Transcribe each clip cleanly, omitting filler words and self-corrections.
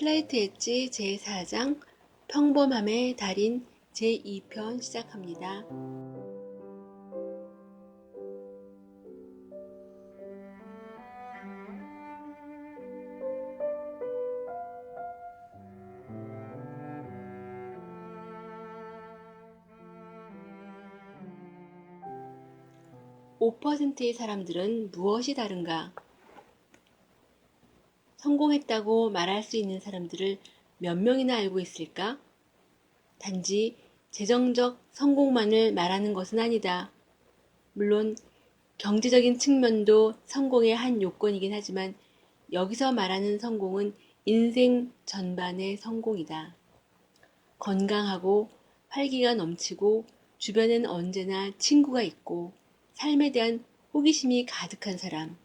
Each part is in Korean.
슬레이트 엣지 제4장 평범함의 달인 제2편 시작합니다. (5%의) 사람들은 무엇이 다른가? 성공했다고 말할 수 있는 사람들을 몇 명이나 알고 있을까? 단지 재정적 성공만을 말하는 것은 아니다. 물론 경제적인 측면도 성공의 한 요건이긴 하지만 여기서 말하는 성공은 인생 전반의 성공이다. 건강하고 활기가 넘치고 주변엔 언제나 친구가 있고 삶에 대한 호기심이 가득한 사람,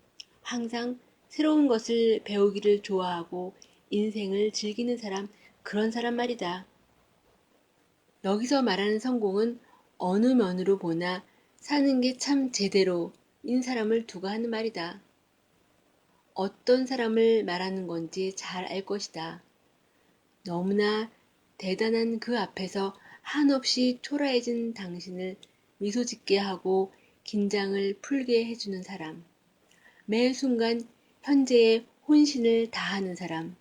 항상 새로운 것을 배우기를 좋아하고 인생을 즐기는 사람, 그런 사람 말이다. 여기서 말하는 성공은 어느 면으로 보나 사는 게 참 제대로인 사람을 두고 하는 말이다. 어떤 사람을 말하는 건지 잘 알 것이다. 너무나 대단한 그 앞에서 한없이 초라해진 당신을 미소 짓게 하고 긴장을 풀게 해주는 사람. 매 순간 현재에 혼신을 다하는 사람.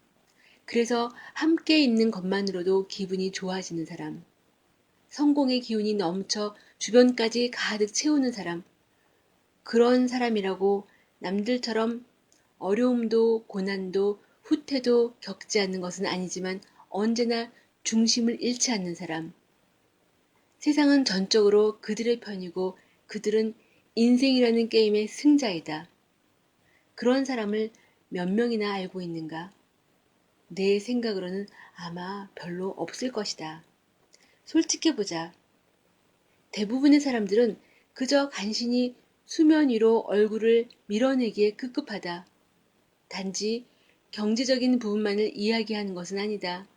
그래서 함께 있는 것만으로도 기분이 좋아지는 사람. 성공의 기운이 넘쳐 주변까지 가득 채우는 사람. 그런 사람이라고 남들처럼 어려움도 고난도 후퇴도 겪지 않는 것은 아니지만 언제나 중심을 잃지 않는 사람. 세상은 전적으로 그들의 편이고 그들은 인생이라는 게임의 승자이다. 그런 사람을 몇 명이나 알고 있는가? 내 생각으로는 아마 별로 없을 것이다. 솔직해보자. 대부분의 사람들은 그저 간신히 수면 위로 얼굴을 밀어내기에 급급하다. 단지 경제적인 부분만을 이야기하는 것은 아니다.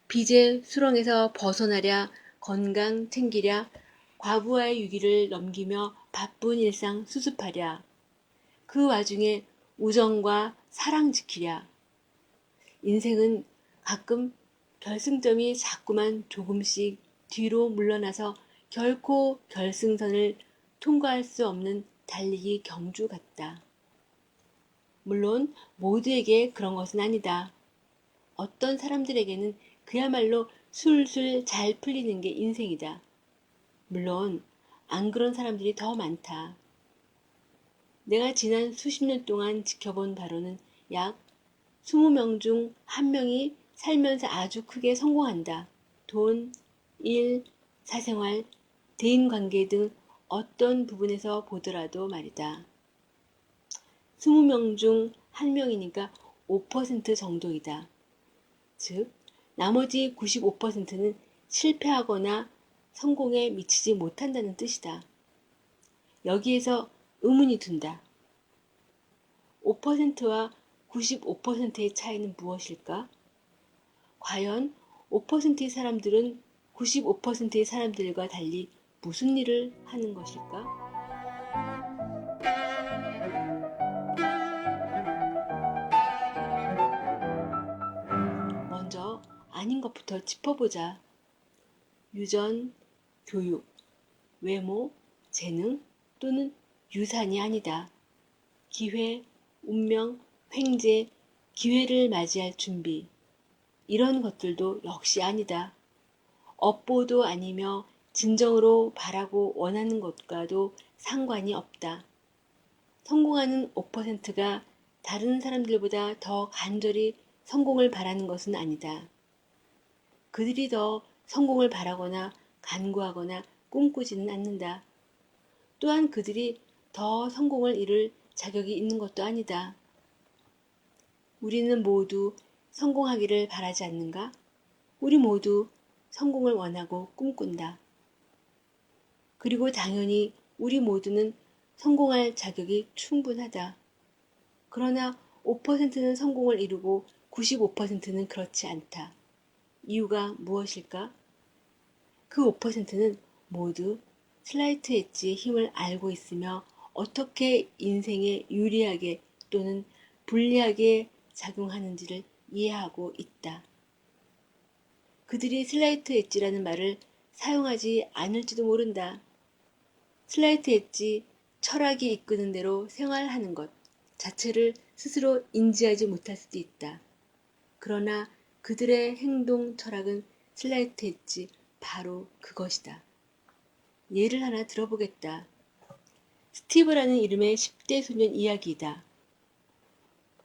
빚의 수렁에서 벗어나랴, 건강 챙기랴, 과부하의 위기를 넘기며 바쁜 일상 수습하랴. 그 와중에 우정과 사랑 지키랴. 인생은 가끔 결승점이 자꾸만 조금씩 뒤로 물러나서 결코 결승선을 통과할 수 없는 달리기 경주 같다. 물론 모두에게 그런 것은 아니다. 어떤 사람들에게는 그야말로 술술 잘 풀리는 게 인생이다. 물론 안 그런 사람들이 더 많다. 내가 지난 수십 년 동안 지켜본 바로는 약 20명 중 1명이 살면서 아주 크게 성공한다. 돈, 일, 사생활, 대인관계 등 어떤 부분에서 보더라도 말이다. 20명 중 1명이니까 5% 정도이다. 즉, 나머지 95%는 실패하거나 성공에 미치지 못한다는 뜻이다. 여기에서 의문이 든다. 5%와 95%의 차이는 무엇일까? 과연 5%의 사람들은 95%의 사람들과 달리 무슨 일을 하는 것일까? 먼저 아닌 것부터 짚어보자. 유전, 교육, 외모, 재능 또는 유산이 아니다. 기회, 운명, 횡재, 기회를 맞이할 준비. 이런 것들도 역시 아니다. 업보도 아니며 진정으로 바라고 원하는 것과도 상관이 없다. 성공하는 5%가 다른 사람들보다 더 간절히 성공을 바라는 것은 아니다. 그들이 더 성공을 바라거나 간구하거나 꿈꾸지는 않는다. 또한 그들이 더 성공을 이룰 자격이 있는 것도 아니다. 우리는 모두 성공하기를 바라지 않는가? 우리 모두 성공을 원하고 꿈꾼다. 그리고 당연히 우리 모두는 성공할 자격이 충분하다. 그러나 5%는 성공을 이루고 95%는 그렇지 않다. 이유가 무엇일까? 그 5%는 모두 슬라이트 엣지의 힘을 알고 있으며 어떻게 인생에 유리하게 또는 불리하게 작용하는지를 이해하고 있다. 그들이 슬라이트 엣지라는 말을 사용하지 않을지도 모른다. 슬라이트 엣지, 철학이 이끄는 대로 생활하는 것 자체를 스스로 인지하지 못할 수도 있다. 그러나 그들의 행동 철학은 슬라이트 엣지 바로 그것이다. 예를 하나 들어보겠다. 스티브라는 이름의 10대 소년 이야기이다.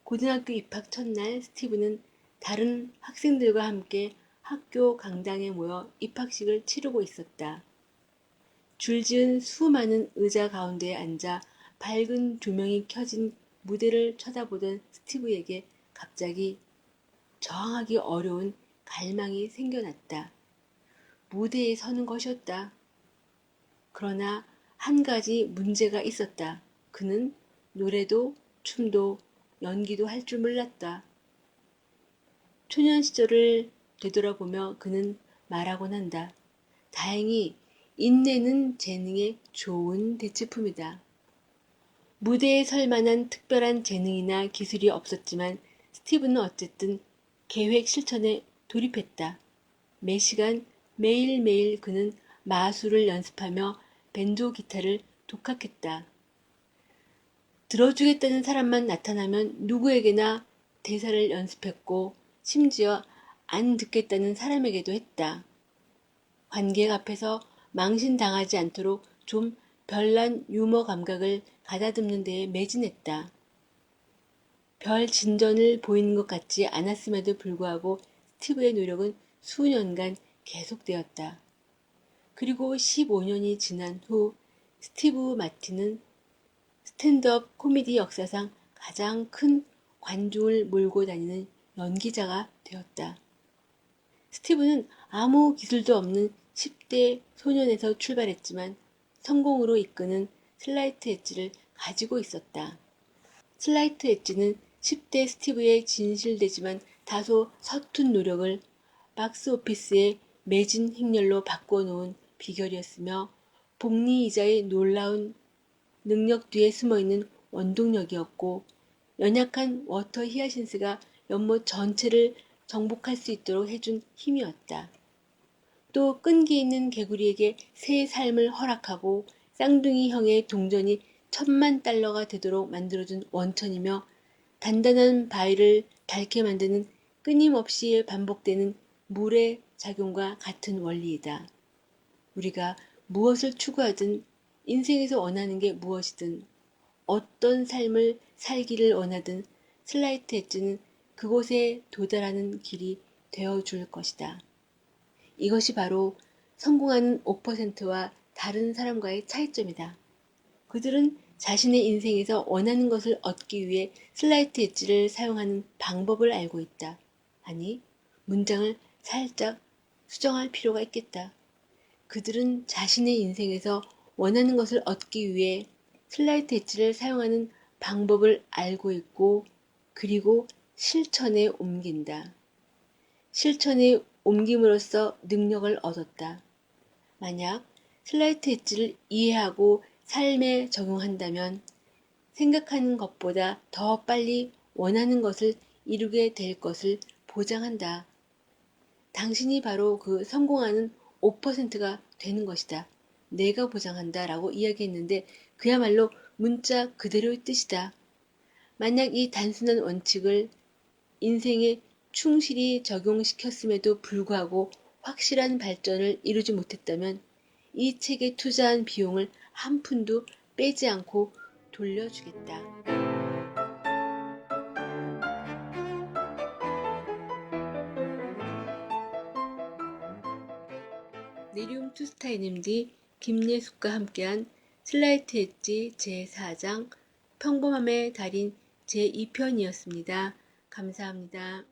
고등학교 입학 첫날 스티브는 다른 학생들과 함께 학교 강당에 모여 입학식을 치르고 있었다. 줄지은 수많은 의자 가운데에 앉아 밝은 조명이 켜진 무대를 쳐다보던 스티브에게 갑자기 저항하기 어려운 갈망이 생겨났다. 무대에 서는 것이었다. 그러나 한 가지 문제가 있었다. 그는 노래도 춤도 연기도 할 줄 몰랐다. 초년 시절을 되돌아보며 그는 말하곤 한다. 다행히 인내는 재능의 좋은 대체품이다. 무대에 설 만한 특별한 재능이나 기술이 없었지만 스티브는 어쨌든 계획 실천에 돌입했다. 매 시간 매일매일 그는 마술을 연습하며 벤조 기타를 독학했다. 들어주겠다는 사람만 나타나면 누구에게나 대사를 연습했고 심지어 안 듣겠다는 사람에게도 했다. 관객 앞에서 망신당하지 않도록 좀 별난 유머 감각을 가다듬는 데에 매진했다. 별 진전을 보이는 것 같지 않았음에도 불구하고 스티브의 노력은 수년간 계속되었다. 그리고 15년이 지난 후 스티브 마틴은 스탠드업 코미디 역사상 가장 큰 관중을 몰고 다니는 연기자가 되었다. 스티브는 아무 기술도 없는 10대 소년에서 출발했지만 성공으로 이끄는 슬라이트 엣지를 가지고 있었다. 슬라이트 엣지는 10대 스티브의 진실되지만 다소 서툰 노력을 박스 오피스의 매진 행렬로 바꿔놓은 비결이었으며 복리이자의 놀라운 능력 뒤에 숨어있는 원동력이었고 연약한 워터 히아신스가 연못 전체를 정복할 수 있도록 해준 힘이었다. 또 끈기 있는 개구리에게 새 삶을 허락하고 쌍둥이 형의 동전이 $10,000가 되도록 만들어준 원천이며 단단한 바위를 닳게 만드는 끊임없이 반복되는 물의 작용과 같은 원리이다. 우리가 무엇을 추구하든 인생에서 원하는 게 무엇이든 어떤 삶을 살기를 원하든 슬라이트 엣지는 그곳에 도달하는 길이 되어줄 것이다. 이것이 바로 성공하는 5%와 다른 사람과의 차이점이다. 그들은 자신의 인생에서 원하는 것을 얻기 위해 슬라이트 엣지를 사용하는 방법을 알고 있다. 아니, 문장을 살짝 수정할 필요가 있겠다. 그들은 자신의 인생에서 원하는 것을 얻기 위해 슬라이트 엣지를 사용하는 방법을 알고 있고 그리고 실천에 옮긴다. 실천에 옮김으로써 능력을 얻었다. 만약 슬라이트 엣지를 이해하고 삶에 적용한다면 생각하는 것보다 더 빨리 원하는 것을 이루게 될 것을 보장한다. 당신이 바로 그 성공하는 5%가 되는 것이다. 내가 보장한다 라고 이야기했는데 그야말로 문자 그대로의 뜻이다. 만약 이 단순한 원칙을 인생에 충실히 적용시켰음에도 불구하고 확실한 발전을 이루지 못했다면 이 책에 투자한 비용을 한 푼도 빼지 않고 돌려주겠다. 네리움 투스타 NMD 김예숙과 함께한 슬라이트 엣지 제4장 평범함의 달인 제2편이었습니다. 감사합니다.